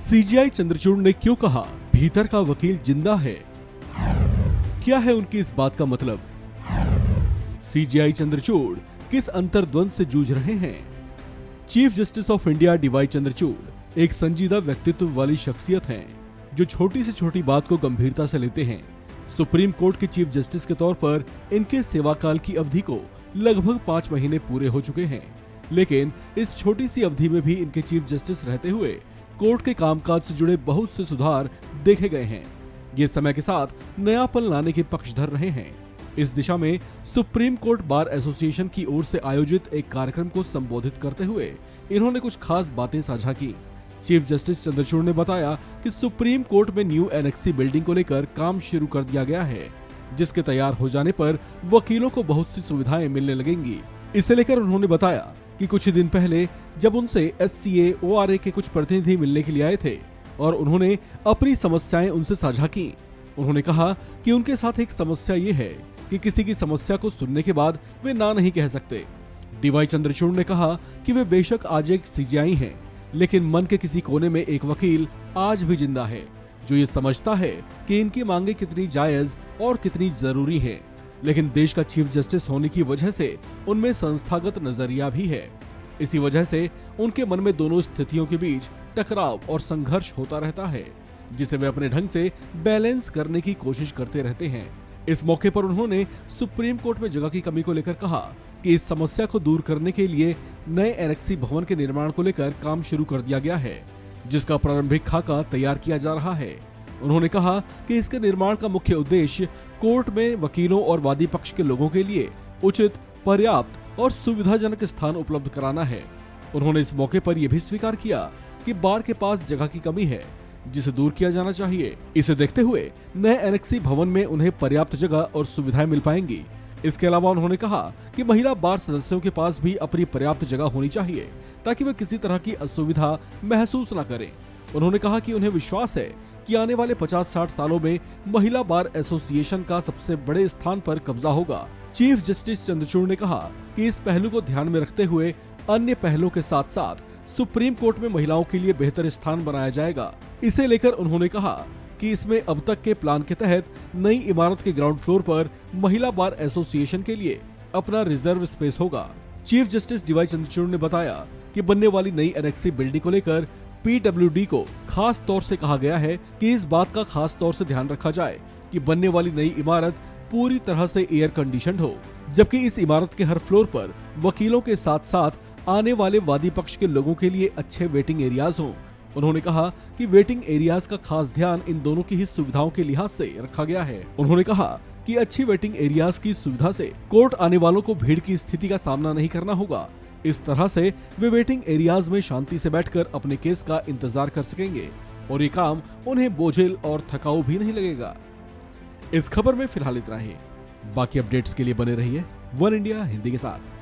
CGI Chandrachud ने क्यों कहा भीतर का वकील जिंदा है? क्या है उनकी इस बात का मतलब? सीजीआई चंद्रचूड़ किस अंतर्द्वंद से जूझ रहे हैं? Chief justice of India D Y Chandrachud एक संजीदा व्यक्तित्व वाली शख्सियत हैं, जो छोटी से छोटी बात को गंभीरता से लेते हैं। सुप्रीम कोर्ट के चीफ जस्टिस के तौर पर इनके सेवाकाल की अवधि को लगभग 5 महीने पूरे हो चुके हैं, लेकिन इस छोटी सी अवधि में भी इनके चीफ जस्टिस रहते हुए कोर्ट के कामकाज से जुड़े बहुत से सुधार देखे गए हैं। ये समय के साथ नयापन लाने के पक्षधर रहे हैं। इस दिशा में सुप्रीम कोर्ट बार एसोसिएशन की ओर से आयोजित एक कार्यक्रम को संबोधित करते हुए इन्होंने कुछ खास बातें साझा की। चीफ जस्टिस चंद्रचूड़ ने बताया कि सुप्रीम कोर्ट में न्यू एनेक्सी बिल्डिंग को लेकर काम शुरू कर दिया गया है, जिसके तैयार हो जाने पर वकीलों को बहुत सी सुविधाएं मिलने लगेंगी। इसे लेकर उन्होंने बताया कि कुछ ही दिन पहले जब उनसे SCA ORA के कुछ प्रतिनिधि मिलने के लिए आए थे और उन्होंने अपनी समस्याएं उनसे साझा की। उन्होंने कहा कि उनके साथ एक समस्या ये है कि किसी की समस्या को सुनने के बाद वे ना नहीं कह सकते। डीवाई चंद्रचूड़ ने कहा कि वे बेशक आज एक सीजीआई हैं, लेकिन मन के किसी कोने में एक वकील आज भी जिंदा है, जो ये समझता है कि इनकी मांगे कितनी जायज और कितनी जरूरी है। लेकिन देश का चीफ जस्टिस होने की वजह से उनमें संस्थागत नजरिया भी है। इसी वजह से उनके मन में दोनों स्थितियों के बीच टकराव और संघर्ष होता रहता है, जिसे वे अपने ढंग से बैलेंस करने की कोशिश करते रहते हैं। इस मौके पर उन्होंने सुप्रीम कोर्ट में जगह की कमी को लेकर कहा कि इस समस्या को दूर करने के लिए नए एनेक्सी भवन के निर्माण को लेकर काम शुरू कर दिया गया है, जिसका प्रारंभिक खाका तैयार किया जा रहा है। उन्होंने कहा कि इसके निर्माण का मुख्य उद्देश्य कोर्ट में वकीलों और वादी पक्ष के लोगों के लिए उचित, पर्याप्त और सुविधाजनक स्थान उपलब्ध कराना है। उन्होंने इस मौके पर यह भी स्वीकार किया कि बार के पास जगह की कमी है, जिसे दूर किया जाना चाहिए। इसे देखते हुए नए एनेक्सी भवन में उन्हें पर्याप्त जगह और सुविधाएं मिल पाएंगी। इसके अलावा उन्होंने कहा कि महिला बार सदस्यों के पास भी अपनी पर्याप्त जगह होनी चाहिए, ताकि वे किसी तरह की असुविधा महसूस न करें। उन्होंने कहा कि उन्हें विश्वास है कि आने वाले 50-60 सालों में महिला बार एसोसिएशन का सबसे बड़े स्थान पर कब्जा होगा। चीफ जस्टिस चंद्रचूड़ ने कहा कि इस पहलू को ध्यान में रखते हुए अन्य पहलों के साथ साथ सुप्रीम कोर्ट में महिलाओं के लिए बेहतर स्थान बनाया जाएगा। इसे लेकर उन्होंने कहा कि इसमें अब तक के प्लान के तहत नई इमारत के ग्राउंड फ्लोर पर महिला बार एसोसिएशन के लिए अपना रिजर्व स्पेस होगा। चीफ जस्टिस डीवाई चंद्रचूड़ ने बताया कि बनने वाली नई एनेक्सी बिल्डिंग को लेकर PWD को खास तौर से कहा गया है कि इस बात का खास तौर से ध्यान रखा जाए कि बनने वाली नई इमारत पूरी तरह से एयर कंडीशनड हो, जबकि इस इमारत के हर फ्लोर पर वकीलों के साथ साथ आने वाले वादी पक्ष के लोगों के लिए अच्छे वेटिंग एरियाज हों। उन्होंने कहा कि वेटिंग एरियाज का खास ध्यान इन दोनों की ही सुविधाओं के लिहाज से रखा गया है। उन्होंने कहा कि अच्छी वेटिंग एरियाज की सुविधा से कोर्ट आने वालों को भीड़ की स्थिति का सामना नहीं करना होगा। इस तरह से वे वेटिंग एरियाज में शांति से बैठकर अपने केस का इंतजार कर सकेंगे और ये काम उन्हें बोझिल और थकाऊ भी नहीं लगेगा। इस खबर में फिलहाल इतना ही। बाकी अपडेट्स के लिए बने रहिए वन इंडिया हिंदी के साथ।